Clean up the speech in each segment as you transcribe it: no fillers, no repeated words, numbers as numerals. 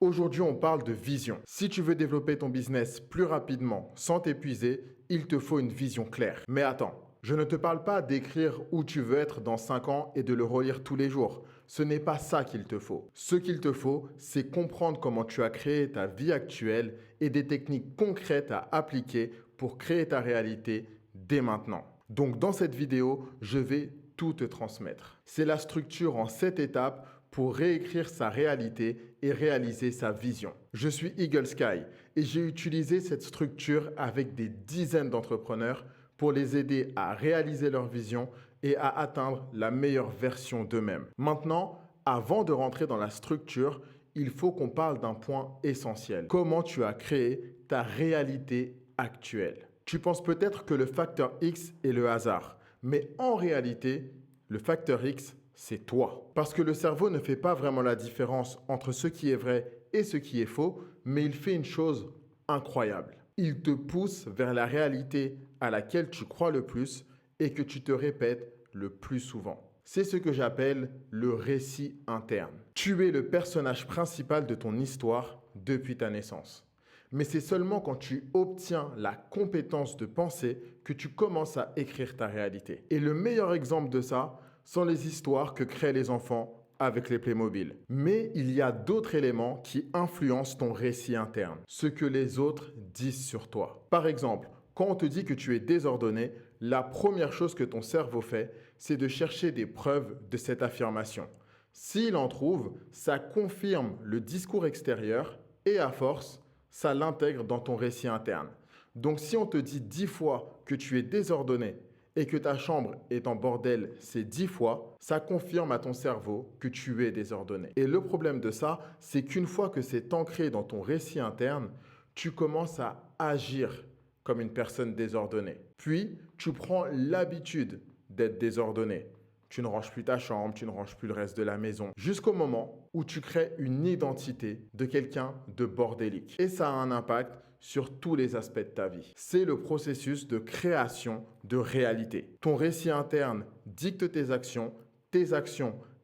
Aujourd'hui, on parle de vision. Si tu veux développer ton business plus rapidement sans t'épuiser, il te faut une vision claire. Mais attends, je ne te parle pas d'écrire où tu veux être dans 5 ans et de le relire tous les jours. Ce n'est pas ça qu'il te faut. Ce qu'il te faut, c'est comprendre comment tu as créé ta vie actuelle et des techniques concrètes à appliquer pour créer ta réalité dès maintenant. Donc dans cette vidéo, je vais tout te transmettre. C'est la structure en 7 étapes pour réécrire sa réalité et réaliser sa vision. Je suis Eagle Sky et j'ai utilisé cette structure avec des dizaines d'entrepreneurs pour les aider à réaliser leur vision et à atteindre la meilleure version d'eux-mêmes. Maintenant, avant de rentrer dans la structure, il faut qu'on parle d'un point essentiel. Comment tu as créé ta réalité actuelle. Tu penses peut-être que le facteur X est le hasard, mais en réalité, le facteur X, c'est toi. Parce que le cerveau ne fait pas vraiment la différence entre ce qui est vrai et ce qui est faux, mais il fait une chose incroyable. Il te pousse vers la réalité à laquelle tu crois le plus et que tu te répètes le plus souvent. C'est ce que j'appelle le récit interne. Tu es le personnage principal de ton histoire depuis ta naissance. Mais c'est seulement quand tu obtiens la compétence de penser que tu commences à écrire ta réalité. Et le meilleur exemple de ça sont les histoires que créent les enfants avec les Playmobil. Mais il y a d'autres éléments qui influencent ton récit interne, ce que les autres disent sur toi. Par exemple, quand on te dit que tu es désordonné, la première chose que ton cerveau fait, c'est de chercher des preuves de cette affirmation. S'il en trouve, ça confirme le discours extérieur et à force, ça l'intègre dans ton récit interne. Donc si on te dit 10 fois que tu es désordonné et que ta chambre est en bordel ces 10 fois, ça confirme à ton cerveau que tu es désordonné. Et le problème de ça, c'est qu'une fois que c'est ancré dans ton récit interne, tu commences à agir comme une personne désordonnée. Puis, tu prends l'habitude d'être désordonné. Tu ne ranges plus ta chambre, tu ne ranges plus le reste de la maison, jusqu'au moment où tu crées une identité de quelqu'un de bordélique. Et ça a un impact sur tous les aspects de ta vie. C'est le processus de création de réalité. Ton récit interne dicte tes actions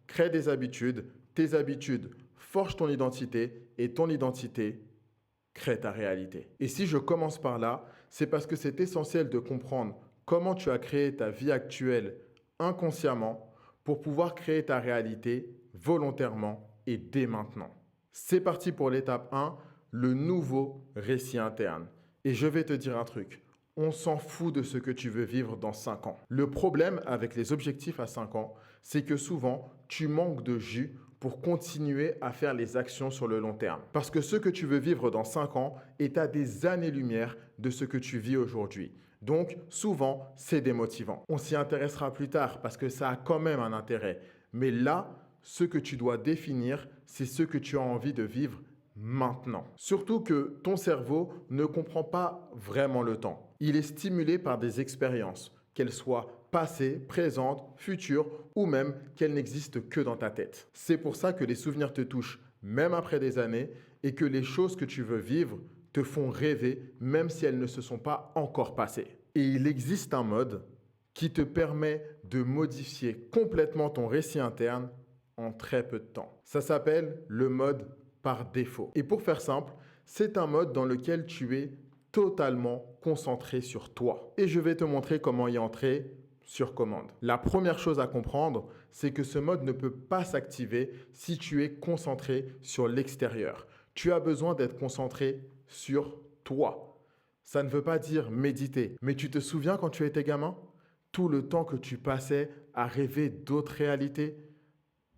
créent tes habitudes forgent ton identité et ton identité crée ta réalité. Et si je commence par là, c'est parce que c'est essentiel de comprendre comment tu as créé ta vie actuelle inconsciemment pour pouvoir créer ta réalité volontairement et dès maintenant. C'est parti pour l'étape 1, le nouveau récit interne. Et je vais te dire un truc, on s'en fout de ce que tu veux vivre dans 5 ans. Le problème avec les objectifs à 5 ans, c'est que souvent, tu manques de jus pour continuer à faire les actions sur le long terme. Parce que ce que tu veux vivre dans 5 ans est à des années-lumière de ce que tu vis aujourd'hui. Donc, souvent, c'est démotivant. On s'y intéressera plus tard parce que ça a quand même un intérêt. Mais là, ce que tu dois définir, c'est ce que tu as envie de vivre maintenant. Surtout que ton cerveau ne comprend pas vraiment le temps. Il est stimulé par des expériences, qu'elles soient passées, présentes, futures ou même qu'elles n'existent que dans ta tête. C'est pour ça que les souvenirs te touchent même après des années et que les choses que tu veux vivre te font rêver même si elles ne se sont pas encore passées. Et il existe un mode qui te permet de modifier complètement ton récit interne en très peu de temps. Ça s'appelle le mode par défaut. Et pour faire simple, c'est un mode dans lequel tu es totalement concentré sur toi. Et je vais te montrer comment y entrer sur commande. La première chose à comprendre, c'est que ce mode ne peut pas s'activer si tu es concentré sur l'extérieur. Tu as besoin d'être concentré sur toi. Ça ne veut pas dire méditer, mais tu te souviens quand tu étais gamin? Tout le temps que tu passais à rêver d'autres réalités,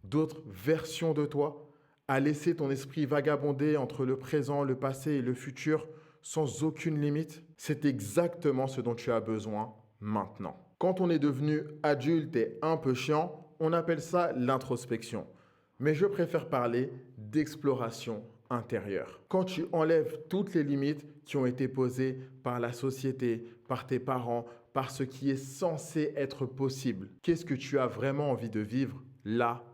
d'autres versions de toi, à laisser ton esprit vagabonder entre le présent, le passé et le futur sans aucune limite, c'est exactement ce dont tu as besoin maintenant. Quand on est devenu adulte et un peu chiant, on appelle ça l'introspection. Mais je préfère parler d'exploration intérieure. Quand tu enlèves toutes les limites qui ont été posées par la société, par tes parents, par ce qui est censé être possible, qu'est-ce que tu as vraiment envie de vivre là,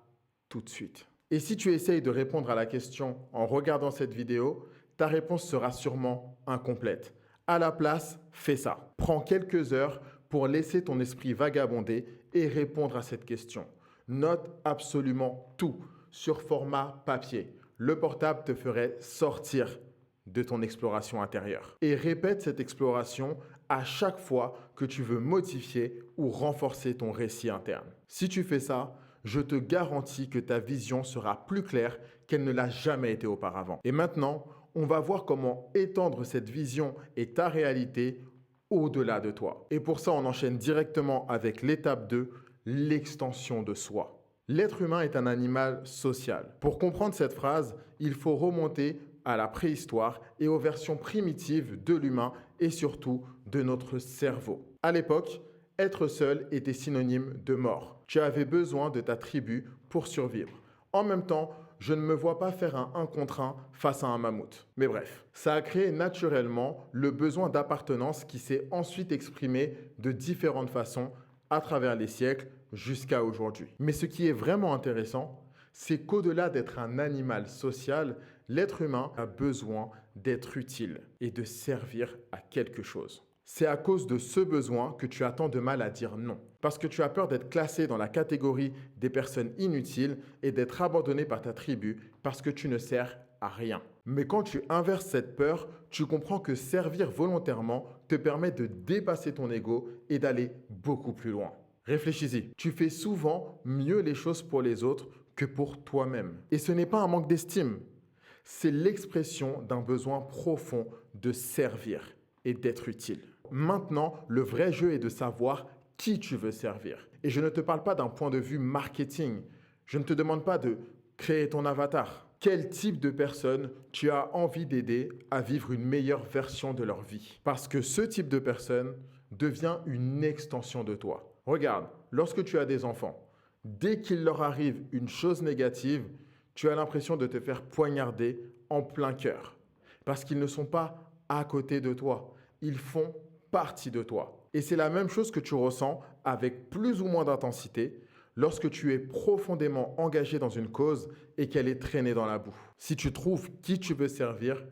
tout de suite? Et si tu essayes de répondre à la question en regardant cette vidéo, ta réponse sera sûrement incomplète. À la place, fais ça. Prends quelques heures pour laisser ton esprit vagabonder et répondre à cette question. Note absolument tout sur format papier. le portable te ferait sortir de ton exploration intérieure. Et répète cette exploration à chaque fois que tu veux modifier ou renforcer ton récit interne. Si tu fais ça, je te garantis que ta vision sera plus claire qu'elle ne l'a jamais été auparavant. Et maintenant, on va voir comment étendre cette vision et ta réalité au-delà de toi. Et pour ça, on enchaîne directement avec l'étape 2, l'extension de soi. L'être humain est un animal social. Pour comprendre cette phrase, il faut remonter à la préhistoire et aux versions primitives de l'humain et surtout de notre cerveau. À l'époque, être seul était synonyme de mort. Tu avais besoin de ta tribu pour survivre. En même temps, je ne me vois pas faire un 1 contre 1 face à un mammouth. Mais bref, ça a créé naturellement le besoin d'appartenance qui s'est ensuite exprimé de différentes façons à travers les siècles jusqu'à aujourd'hui. Mais ce qui est vraiment intéressant, c'est qu'au-delà d'être un animal social, l'être humain a besoin d'être utile et de servir à quelque chose. C'est à cause de ce besoin que tu as tant de mal à dire non. Parce que tu as peur d'être classé dans la catégorie des personnes inutiles et d'être abandonné par ta tribu parce que tu ne sers à rien. Mais quand tu inverses cette peur, tu comprends que servir volontairement te permet de dépasser ton ego et d'aller beaucoup plus loin. Réfléchis-y. Tu fais souvent mieux les choses pour les autres que pour toi-même. Et ce n'est pas un manque d'estime. C'est l'expression d'un besoin profond de servir et d'être utile. Maintenant, le vrai jeu est de savoir qui tu veux servir. Et je ne te parle pas d'un point de vue marketing. Je ne te demande pas de créer ton avatar. Quel type de personne tu as envie d'aider à vivre une meilleure version de leur vie? Parce que ce type de personne devient une extension de toi. Regarde, lorsque tu as des enfants, dès qu'il leur arrive une chose négative, tu as l'impression de te faire poignarder en plein cœur. Parce qu'ils ne sont pas à côté de toi. Ils font partie de toi. Et c'est la même chose que tu ressens avec plus ou moins d'intensité lorsque tu es profondément engagé dans une cause et qu'elle est traînée dans la boue. Si tu trouves qui tu veux servir,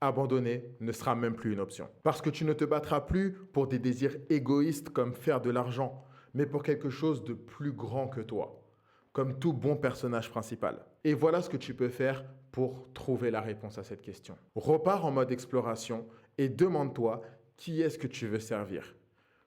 abandonner ne sera même plus une option. Parce que tu ne te battras plus pour des désirs égoïstes comme faire de l'argent, mais pour quelque chose de plus grand que toi, comme tout bon personnage principal. Et voilà ce que tu peux faire pour trouver la réponse à cette question. Repars en mode exploration et demande-toi qui est-ce que tu veux servir.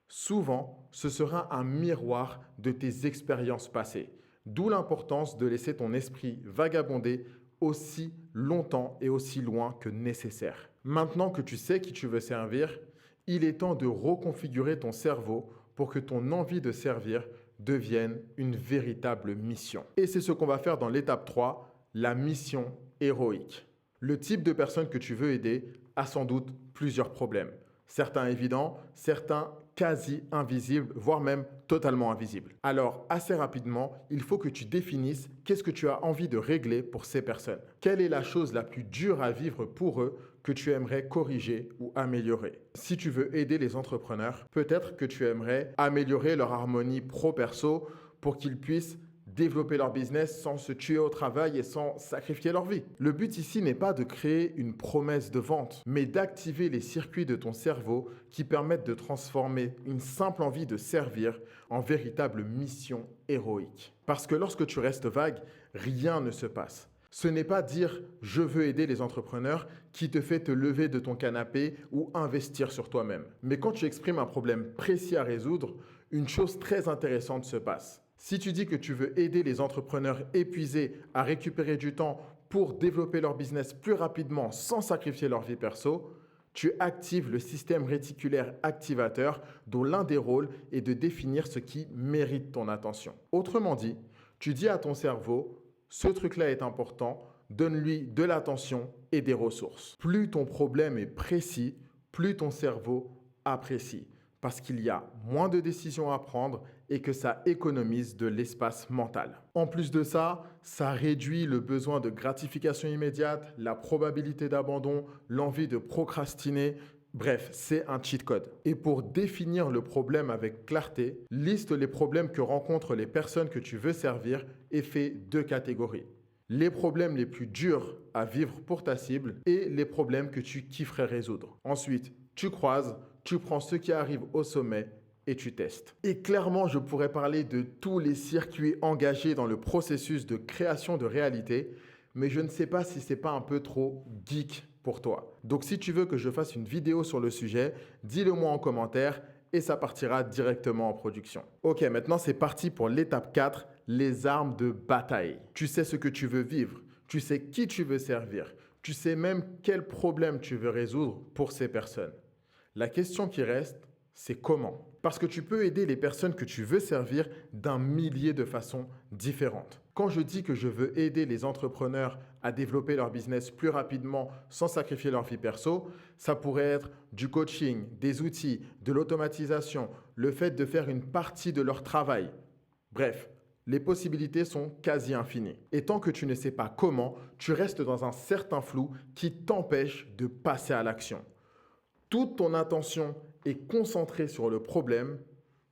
Souvent, ce sera un miroir de tes expériences passées, d'où l'importance de laisser ton esprit vagabonder aussi longtemps et aussi loin que nécessaire. Maintenant que tu sais qui tu veux servir, il est temps de reconfigurer ton cerveau pour que ton envie de servir devienne une véritable mission. Et c'est ce qu'on va faire dans l'étape 3, la mission héroïque. Le type de personne que tu veux aider a sans doute plusieurs problèmes. Certains évidents, certains quasi invisibles, voire même totalement invisibles. Alors, assez rapidement, il faut que tu définisses qu'est-ce que tu as envie de régler pour ces personnes. Quelle est la chose la plus dure à vivre pour eux que tu aimerais corriger ou améliorer? Si tu veux aider les entrepreneurs, peut-être que tu aimerais améliorer leur harmonie pro-perso pour qu'ils puissent développer leur business sans se tuer au travail et sans sacrifier leur vie. Le but ici n'est pas de créer une promesse de vente, mais d'activer les circuits de ton cerveau qui permettent de transformer une simple envie de servir en véritable mission héroïque. Parce que lorsque tu restes vague, rien ne se passe. Ce n'est pas dire « je veux aider les entrepreneurs » qui te fait te lever de ton canapé ou investir sur toi-même. Mais quand tu exprimes un problème précis à résoudre, une chose très intéressante se passe. Si tu dis que tu veux aider les entrepreneurs épuisés à récupérer du temps pour développer leur business plus rapidement sans sacrifier leur vie perso, tu actives le système réticulaire activateur dont l'un des rôles est de définir ce qui mérite ton attention. Autrement dit, tu dis à ton cerveau « ce truc-là est important, donne-lui de l'attention et des ressources ». Plus ton problème est précis, plus ton cerveau apprécie. Parce qu'il y a moins de décisions à prendre et que ça économise de l'espace mental. En plus de ça, ça réduit le besoin de gratification immédiate, la probabilité d'abandon, l'envie de procrastiner. Bref, c'est un cheat code. Et pour définir le problème avec clarté, liste les problèmes que rencontrent les personnes que tu veux servir et fais 2 catégories. Les problèmes les plus durs à vivre pour ta cible et les problèmes que tu kifferais résoudre. Ensuite, tu croises, tu prends ce qui arrive au sommet et tu testes. Et clairement, je pourrais parler de tous les circuits engagés dans le processus de création de réalité, mais je ne sais pas si c'est pas un peu trop geek pour toi. Donc si tu veux que je fasse une vidéo sur le sujet, dis-le moi en commentaire et ça partira directement en production. Ok, maintenant c'est parti pour l'étape 4, les armes de bataille. Tu sais ce que tu veux vivre, tu sais qui tu veux servir, tu sais même quel problème tu veux résoudre pour ces personnes. La question qui reste, c'est comment? Parce que tu peux aider les personnes que tu veux servir d'un millier de façons différentes. Quand je dis que je veux aider les entrepreneurs à développer leur business plus rapidement sans sacrifier leur vie perso, ça pourrait être du coaching, des outils, de l'automatisation, le fait de faire une partie de leur travail. Bref, les possibilités sont quasi infinies. Et tant que tu ne sais pas comment, tu restes dans un certain flou qui t'empêche de passer à l'action. Toute ton attention est concentrée sur le problème,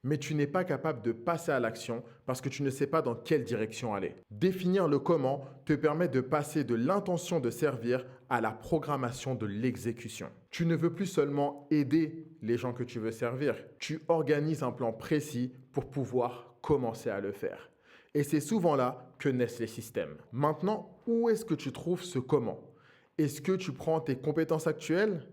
mais tu n'es pas capable de passer à l'action parce que tu ne sais pas dans quelle direction aller. Définir le comment te permet de passer de l'intention de servir à la programmation de l'exécution. Tu ne veux plus seulement aider les gens que tu veux servir, tu organises un plan précis pour pouvoir commencer à le faire. Et c'est souvent là que naissent les systèmes. Maintenant, où est-ce que tu trouves ce comment? Est-ce que tu prends tes compétences actuelles?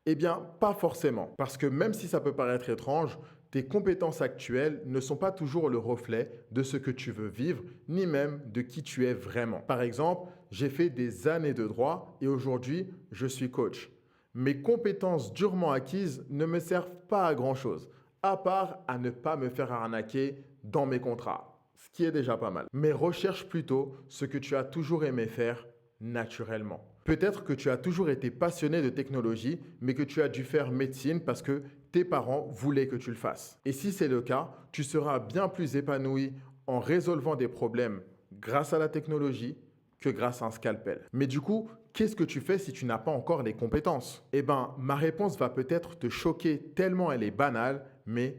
Eh bien, pas forcément, parce que même si ça peut paraître étrange, tes compétences actuelles ne sont pas toujours le reflet de ce que tu veux vivre, ni même de qui tu es vraiment. Par exemple, j'ai fait des années de droit et aujourd'hui, je suis coach. Mes compétences durement acquises ne me servent pas à grand-chose, à part à ne pas me faire arnaquer dans mes contrats, ce qui est déjà pas mal. Mais recherche plutôt ce que tu as toujours aimé faire naturellement. Peut-être que tu as toujours été passionné de technologie, mais que tu as dû faire médecine parce que tes parents voulaient que tu le fasses. Et si c'est le cas, tu seras bien plus épanoui en résolvant des problèmes grâce à la technologie que grâce à un scalpel. Mais du coup, qu'est-ce que tu fais si tu n'as pas encore les compétences? Eh bien, ma réponse va peut-être te choquer tellement elle est banale, mais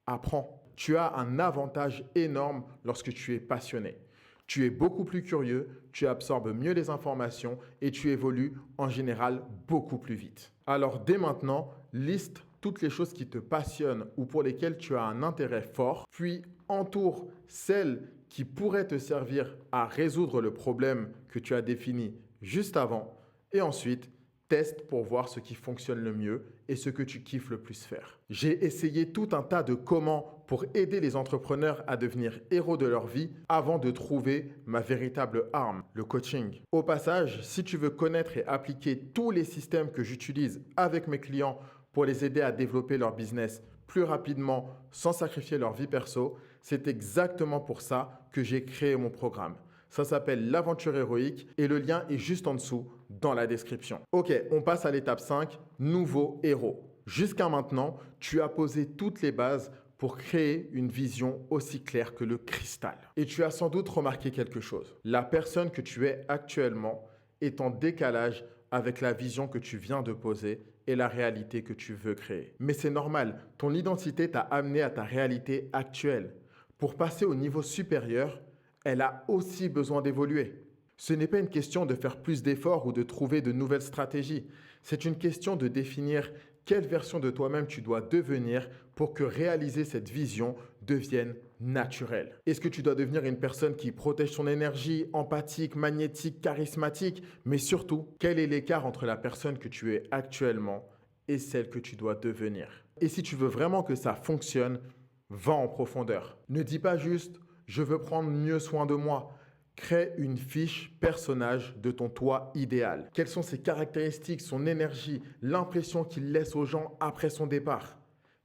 apprends. Tu as un avantage énorme lorsque tu es passionné. Tu es beaucoup plus curieux, tu absorbes mieux les informations et tu évolues en général beaucoup plus vite. Alors dès maintenant, liste toutes les choses qui te passionnent ou pour lesquelles tu as un intérêt fort, puis entoure celles qui pourraient te servir à résoudre le problème que tu as défini juste avant et ensuite teste pour voir ce qui fonctionne le mieux et ce que tu kiffes le plus faire. J'ai essayé tout un tas de comment pour aider les entrepreneurs à devenir héros de leur vie avant de trouver ma véritable arme, le coaching. Au passage, si tu veux connaître et appliquer tous les systèmes que j'utilise avec mes clients pour les aider à développer leur business plus rapidement sans sacrifier leur vie perso, c'est exactement pour ça que j'ai créé mon programme. Ça s'appelle l'aventure héroïque et le lien est juste en dessous dans la description. Ok, on passe à l'étape 5, nouveau héros. Jusqu'à maintenant, tu as posé toutes les bases pour créer une vision aussi claire que le cristal. Et tu as sans doute remarqué quelque chose. La personne que tu es actuellement est en décalage avec la vision que tu viens de poser et la réalité que tu veux créer. Mais c'est normal, ton identité t'a amené à ta réalité actuelle. Pour passer au niveau supérieur, elle a aussi besoin d'évoluer. Ce n'est pas une question de faire plus d'efforts ou de trouver de nouvelles stratégies. C'est une question de définir quelle version de toi-même tu dois devenir pour que réaliser cette vision devienne naturel. Est-ce que tu dois devenir une personne qui protège son énergie, empathique, magnétique, charismatique? Mais surtout, quel est l'écart entre la personne que tu es actuellement et celle que tu dois devenir? Et si tu veux vraiment que ça fonctionne, va en profondeur. Ne dis pas juste « je veux prendre mieux soin de moi ». Crée une fiche personnage de ton toi idéal. Quelles sont ses caractéristiques, son énergie, l'impression qu'il laisse aux gens après son départ?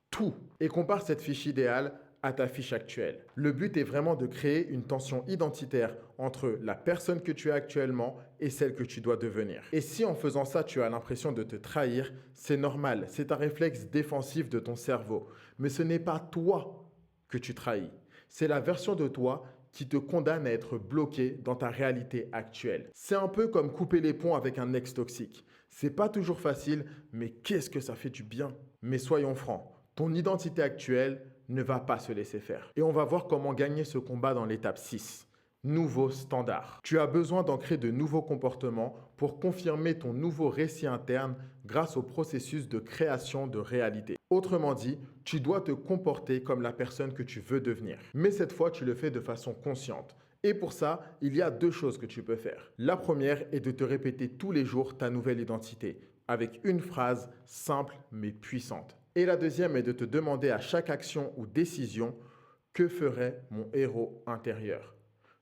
Tout. Et compare cette fiche idéale à ta fiche actuelle. Le but est vraiment de créer une tension identitaire entre la personne que tu es actuellement et celle que tu dois devenir. Et si en faisant ça, tu as l'impression de te trahir, c'est normal, c'est un réflexe défensif de ton cerveau. Mais ce n'est pas toi que tu trahis, c'est la version de toi qui te condamne à être bloqué dans ta réalité actuelle. C'est un peu comme couper les ponts avec un ex toxique. C'est pas toujours facile, mais qu'est-ce que ça fait du bien. Mais soyons francs, ton identité actuelle ne va pas se laisser faire. Et on va voir comment gagner ce combat dans l'étape 6. Nouveau standard. Tu as besoin d'ancrer de nouveaux comportements pour confirmer ton nouveau récit interne grâce au processus de création de réalité. Autrement dit, tu dois te comporter comme la personne que tu veux devenir. Mais cette fois, tu le fais de façon consciente Et pour ça, il y a deux choses que tu peux faire. La première est de te répéter tous les jours ta nouvelle identité, avec une phrase simple mais puissante. Et la deuxième est de te demander à chaque action ou décision, que ferait mon héros intérieur?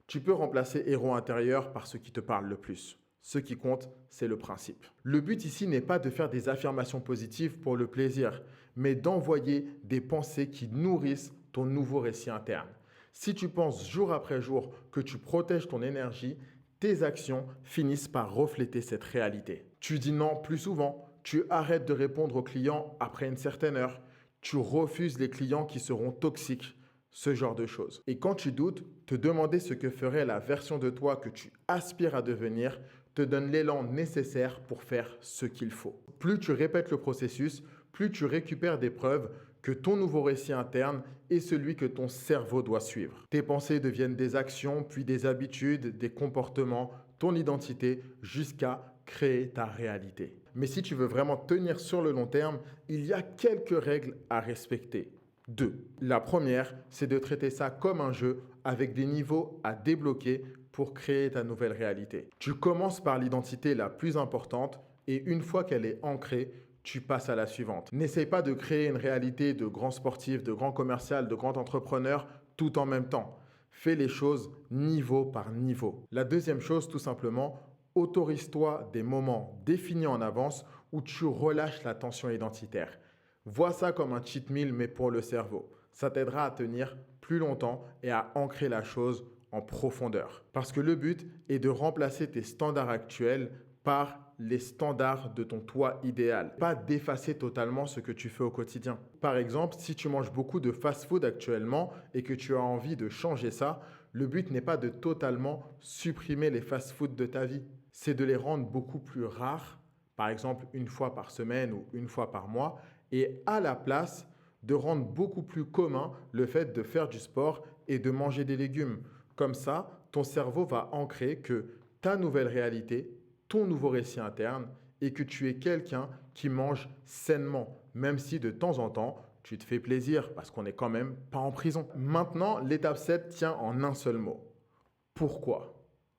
Tu peux remplacer héros intérieur par ce qui te parle le plus. Ce qui compte, c'est le principe. Le but ici n'est pas de faire des affirmations positives pour le plaisir, mais d'envoyer des pensées qui nourrissent ton nouveau récit interne. Si tu penses jour après jour que tu protèges ton énergie, tes actions finissent par refléter cette réalité. Tu dis non plus souvent, tu arrêtes de répondre aux clients après une certaine heure, tu refuses les clients qui seront toxiques, ce genre de choses. Et quand tu doutes, te demander ce que ferait la version de toi que tu aspires à devenir te donne l'élan nécessaire pour faire ce qu'il faut. Plus tu répètes le processus, plus tu récupères des preuves que ton nouveau récit interne est celui que ton cerveau doit suivre. Tes pensées deviennent des actions, puis des habitudes, des comportements, ton identité, jusqu'à créer ta réalité. Mais si tu veux vraiment tenir sur le long terme, il y a quelques règles à respecter. 2. La première, c'est de traiter ça comme un jeu avec des niveaux à débloquer pour créer ta nouvelle réalité. Tu commences par l'identité la plus importante et une fois qu'elle est ancrée, tu passes à la suivante. N'essaye pas de créer une réalité de grand sportif, de grand commercial, de grand entrepreneur tout en même temps. Fais les choses niveau par niveau. La deuxième chose, tout simplement, autorise-toi des moments définis en avance où tu relâches la tension identitaire. Vois ça comme un cheat meal, mais pour le cerveau. Ça t'aidera à tenir plus longtemps et à ancrer la chose en profondeur. Parce que le but est de remplacer tes standards actuels par les standards de ton toi idéal. Pas d'effacer totalement ce que tu fais au quotidien. Par exemple, si tu manges beaucoup de fast-food actuellement et que tu as envie de changer ça, le but n'est pas de totalement supprimer les fast-food de ta vie. C'est de les rendre beaucoup plus rares, par exemple une fois par semaine ou une fois par mois, et à la place de rendre beaucoup plus commun le fait de faire du sport et de manger des légumes. Comme ça, ton cerveau va ancrer que ta nouvelle réalité, ton nouveau récit interne et que tu es quelqu'un qui mange sainement, même si de temps en temps, tu te fais plaisir parce qu'on n'est quand même pas en prison. Maintenant, l'étape 7 tient en un seul mot. Pourquoi ?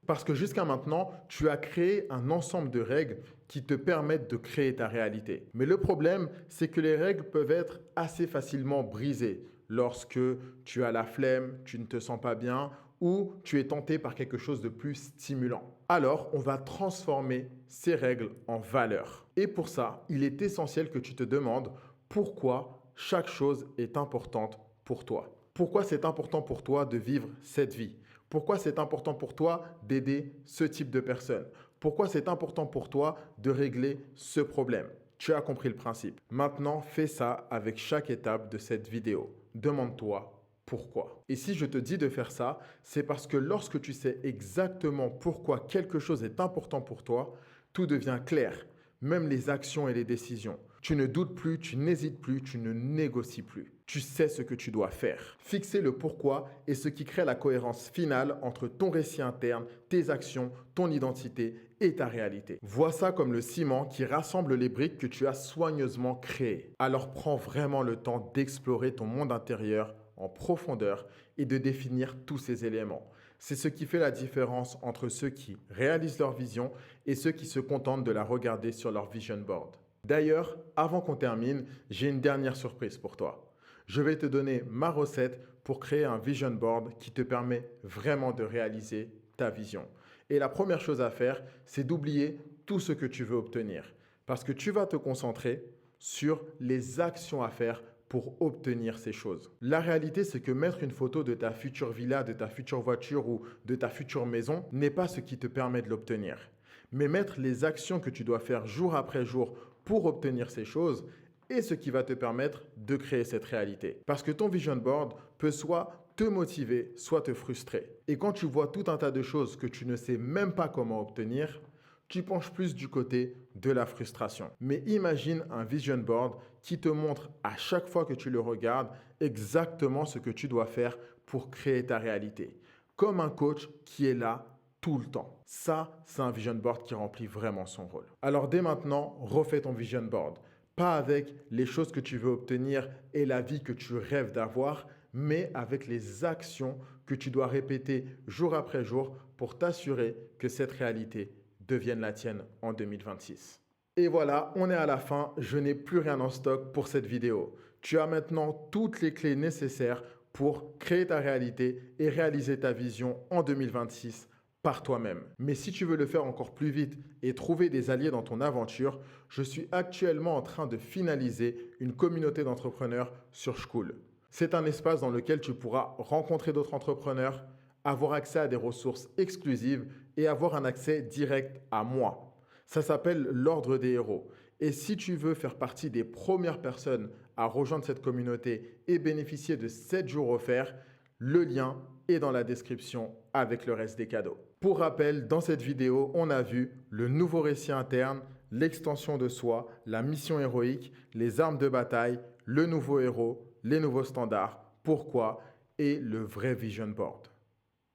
Parce que jusqu'à maintenant, tu as créé un ensemble de règles qui te permettent de créer ta réalité. Mais le problème, c'est que les règles peuvent être assez facilement brisées lorsque tu as la flemme, tu ne te sens pas bien ou tu es tenté par quelque chose de plus stimulant. Alors, on va transformer ces règles en valeurs. Et pour ça, il est essentiel que tu te demandes pourquoi chaque chose est importante pour toi. Pourquoi c'est important pour toi de vivre cette vie? Pourquoi c'est important pour toi d'aider ce type de personne? Pourquoi c'est important pour toi de régler ce problème? Tu as compris le principe. Maintenant, fais ça avec chaque étape de cette vidéo. Demande-toi pourquoi. Et si je te dis de faire ça, c'est parce que lorsque tu sais exactement pourquoi quelque chose est important pour toi, tout devient clair, même les actions et les décisions. Tu ne doutes plus, tu n'hésites plus, tu ne négocies plus. Tu sais ce que tu dois faire. Fixer le pourquoi est ce qui crée la cohérence finale entre ton récit interne, tes actions, ton identité et ta réalité. Vois ça comme le ciment qui rassemble les briques que tu as soigneusement créées. Alors prends vraiment le temps d'explorer ton monde intérieur en profondeur et de définir tous ces éléments. C'est ce qui fait la différence entre ceux qui réalisent leur vision et ceux qui se contentent de la regarder sur leur vision board. D'ailleurs, avant qu'on termine, j'ai une dernière surprise pour toi. Je vais te donner ma recette pour créer un vision board qui te permet vraiment de réaliser ta vision. Et la première chose à faire, c'est d'oublier tout ce que tu veux obtenir. Parce que tu vas te concentrer sur les actions à faire pour obtenir ces choses. La réalité, c'est que mettre une photo de ta future villa, de ta future voiture ou de ta future maison n'est pas ce qui te permet de l'obtenir. Mais mettre les actions que tu dois faire jour après jour pour obtenir ces choses est ce qui va te permettre de créer cette réalité. Parce que ton vision board peut soit te motiver, soit te frustrer. Et quand tu vois tout un tas de choses que tu ne sais même pas comment obtenir, tu penches plus du côté de la frustration. Mais imagine un vision board qui te montre à chaque fois que tu le regardes exactement ce que tu dois faire pour créer ta réalité. Comme un coach qui est là tout le temps. Ça, c'est un vision board qui remplit vraiment son rôle. Alors dès maintenant, refais ton vision board. Pas avec les choses que tu veux obtenir et la vie que tu rêves d'avoir, mais avec les actions que tu dois répéter jour après jour pour t'assurer que cette réalité devienne la tienne en 2026. Et voilà, on est à la fin, je n'ai plus rien en stock pour cette vidéo. Tu as maintenant toutes les clés nécessaires pour créer ta réalité et réaliser ta vision en 2026 par toi-même. Mais si tu veux le faire encore plus vite et trouver des alliés dans ton aventure, je suis actuellement en train de finaliser une communauté d'entrepreneurs sur School. C'est un espace dans lequel tu pourras rencontrer d'autres entrepreneurs, avoir accès à des ressources exclusives et avoir un accès direct à moi. Ça s'appelle l'Ordre des Héros. Et si tu veux faire partie des premières personnes à rejoindre cette communauté et bénéficier de 7 jours offerts, le lien est dans la description avec le reste des cadeaux. Pour rappel, dans cette vidéo, on a vu le nouveau récit interne, l'extension de soi, la mission héroïque, les armes de bataille, le nouveau héros, les nouveaux standards, pourquoi et le vrai vision board.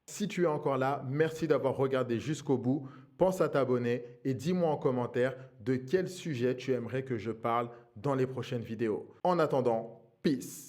Si tu es encore là, merci d'avoir regardé jusqu'au bout. Pense à t'abonner et dis-moi en commentaire de quel sujet tu aimerais que je parle dans les prochaines vidéos. En attendant, peace!